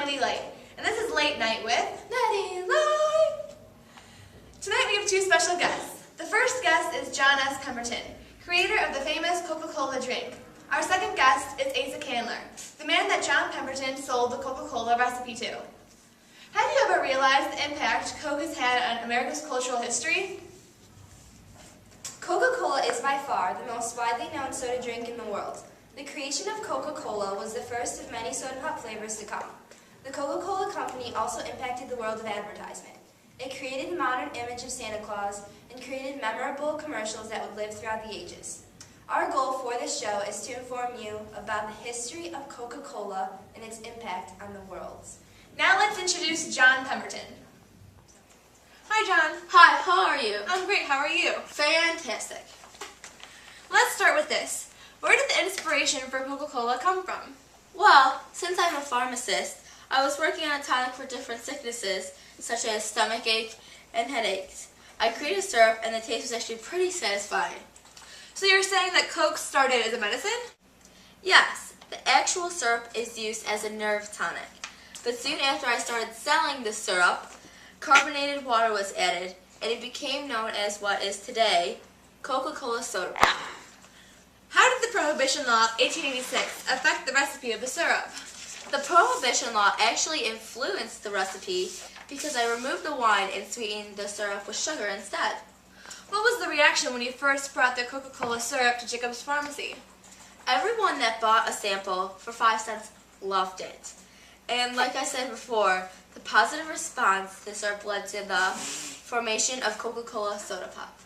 Natalie Light, and this is Late Night with Natalie. Tonight we have two special guests. The first guest is John S. Pemberton, creator of the famous Coca-Cola drink. Our second guest is Asa Candler, the man that John Pemberton sold the Coca-Cola recipe to. Have you ever realized the impact Coke has had on America's cultural history? Coca-Cola is by far the most widely known soda drink in the world. The creation of Coca-Cola was the first of many soda pop flavors to come. The Coca-Cola company also impacted the world of advertisement. It created a modern image of Santa Claus and created memorable commercials that would live throughout the ages. Our goal for this show is to inform you about the history of Coca-Cola and its impact on the world. Now let's introduce John Pemberton. Hi, John. Hi, how are you? I'm great. How are you? Fantastic. Let's start with this. Where did the inspiration for Coca-Cola come from? Well, since I'm a pharmacist, I was working on a tonic for different sicknesses, such as stomach ache and headaches. I created a syrup, and the taste was actually pretty satisfying. So you're saying that Coke started as a medicine? Yes, the actual syrup is used as a nerve tonic. But soon after I started selling the syrup, carbonated water was added, and it became known as what is today Coca-Cola soda pop. How did the Prohibition Law of 1886 affect the recipe of the syrup? The Prohibition Law actually influenced the recipe because I removed the wine and sweetened the syrup with sugar instead. What was the reaction when you first brought the Coca-Cola syrup to Jacob's Pharmacy? Everyone that bought a sample for 5 cents loved it. And like I said before, the positive response to the syrup led to the formation of Coca-Cola soda pop.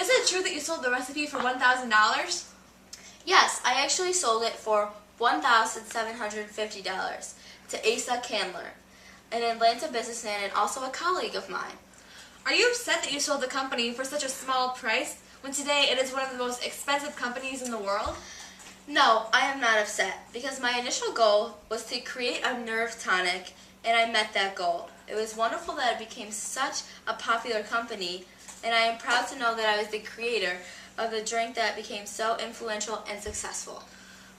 Is it true that you sold the recipe for $1,000? Yes, I actually sold it for $1,750 to Asa Candler, an Atlanta businessman and also a colleague of mine. Are you upset that you sold the company for such a small price when today it is one of the most expensive companies in the world? No, I am not upset because my initial goal was to create a nerve tonic, and I met that goal. It was wonderful that it became such a popular company, and I am proud to know that I was the creator of the drink that became so influential and successful.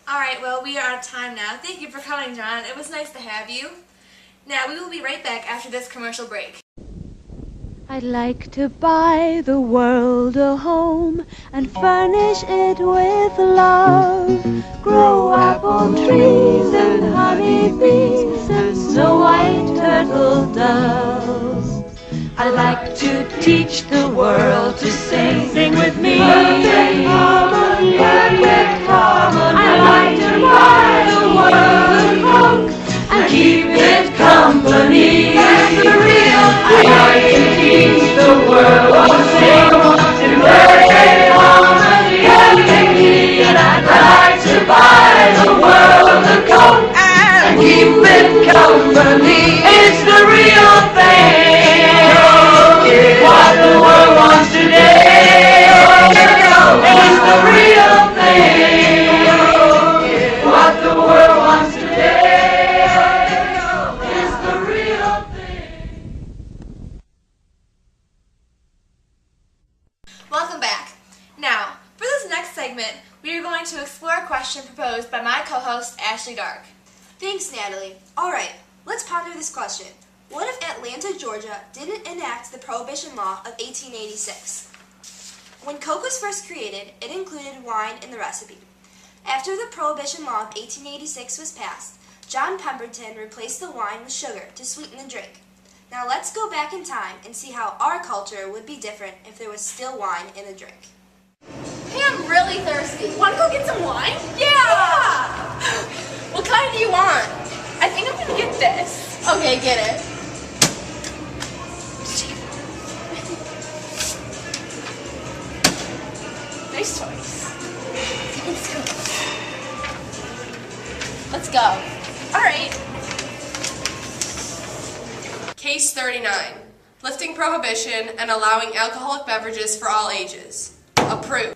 Alright, well, we are out of time now. Thank you for coming, John. It was nice to have you. Now, we will be right back after this commercial break. I'd like to buy the world a home and furnish it with love. Grow apple trees and honey bees and snow white turtle doves. I'd like to teach the world to sing. Sing with me. Perfect harmony. Perfect harmony. I'd like to buy the world a Coke and keep it company. That's the real thing. I'd like to teach the world to sing. In perfect harmony. Perfectly. And I'd like to buy the world a Coke and keep it company. It's the real thing. What the world wants today, it's the real thing. What the world wants today, is the real thing. Welcome back. Now, for this next segment, we are going to explore a question proposed by my co-host, Ashely Dark. Thanks, Natalie. Alright, let's ponder this question. What if Atlanta, Georgia didn't enact the Prohibition Law of 1886? When Coke was first created, it included wine in the recipe. After the Prohibition Law of 1886 was passed, John Pemberton replaced the wine with sugar to sweeten the drink. Now let's go back in time and see how our culture would be different if there was still wine in the drink. Hey, I'm really thirsty. Want to go get some wine? Yeah! What kind do you want? I think I'm going to get this. Okay, get it. Nice choice. Let's go. All right. Case 39. Lifting prohibition and allowing alcoholic beverages for all ages. Approved.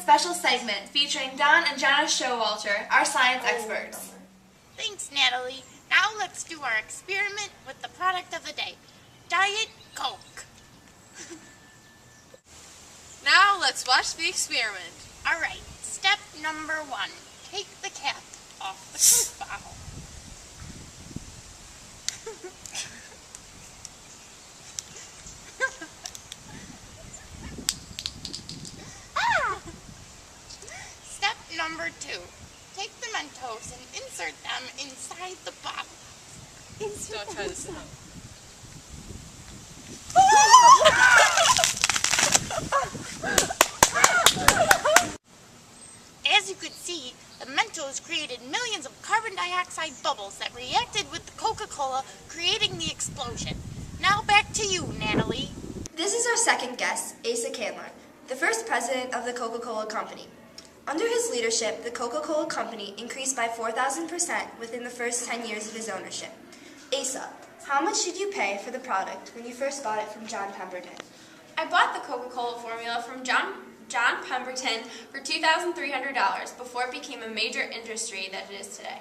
special segment featuring Don and Jana Showalter, our science experts. Thanks, Natalie. Now let's do our experiment with the product of the day, Diet Coke. Now let's watch the experiment. All right, step number 1. Take the cap off the Coke bottle. Step number 2. Take the Mentos and insert them inside the bottle. Don't try this now. As you could see, the Mentos created millions of carbon dioxide bubbles that reacted with the Coca-Cola, creating the explosion. Now back to you, Natalie. This is our second guest, Asa Candler, the first president of the Coca-Cola Company. Under his leadership, the Coca-Cola Company increased by 4,000% within the first 10 years of his ownership. Asa, how much did you pay for the product when you first bought it from John Pemberton? I bought the Coca-Cola formula from John Pemberton for $2,300 before it became a major industry that it is today.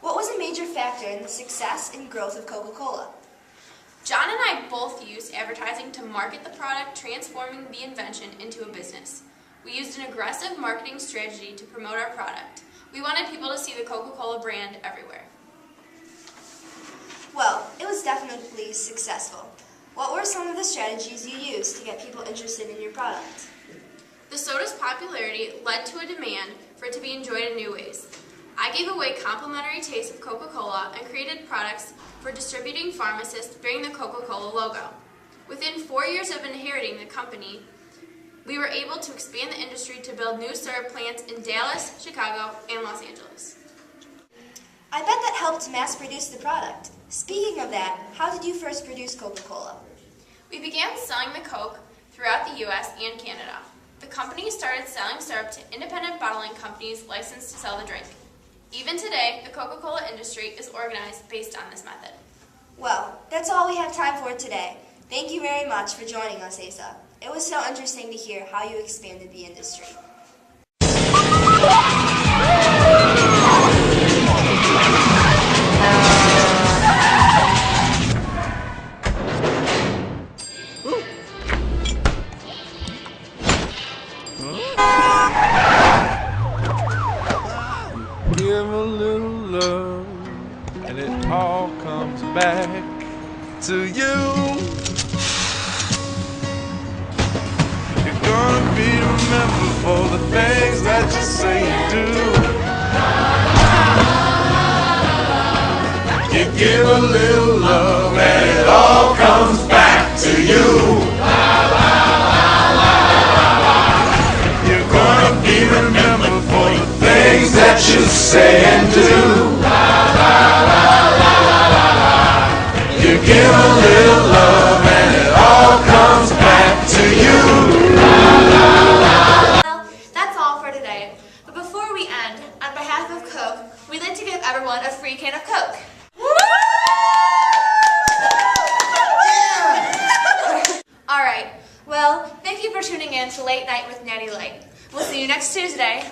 What was a major factor in the success and growth of Coca-Cola? John and I both used advertising to market the product, transforming the invention into a business. We used an aggressive marketing strategy to promote our product. We wanted people to see the Coca-Cola brand everywhere. Well, it was definitely successful. What were some of the strategies you used to get people interested in your product? The soda's popularity led to a demand for it to be enjoyed in new ways. I gave away complimentary tastes of Coca-Cola and created products for distributing pharmacists bearing the Coca-Cola logo. Within 4 years of inheriting the company, we were able to expand the industry to build new syrup plants in Dallas, Chicago, and Los Angeles. I bet that helped mass produce the product. Speaking of that, how did you first produce Coca-Cola? We began selling the Coke throughout the U.S. and Canada. The company started selling syrup to independent bottling companies licensed to sell the drink. Even today, the Coca-Cola industry is organized based on this method. Well, that's all we have time for today. Thank you very much for joining us, Asa. It was so interesting to hear how you expanded the industry. Give a little love, and it all comes back to you. You're gonna be remembered for the things that you say and do. You give a little love, and it all comes back to you. You're gonna be remembered for the things that you say and do. You give a little love and it all comes back to you. Well, that's all for today. But before we end, on behalf of Coke, we'd like to give everyone a free can of Coke. All right. Well, thank you for tuning in to Late Night with Natty Light. We'll see you next Tuesday.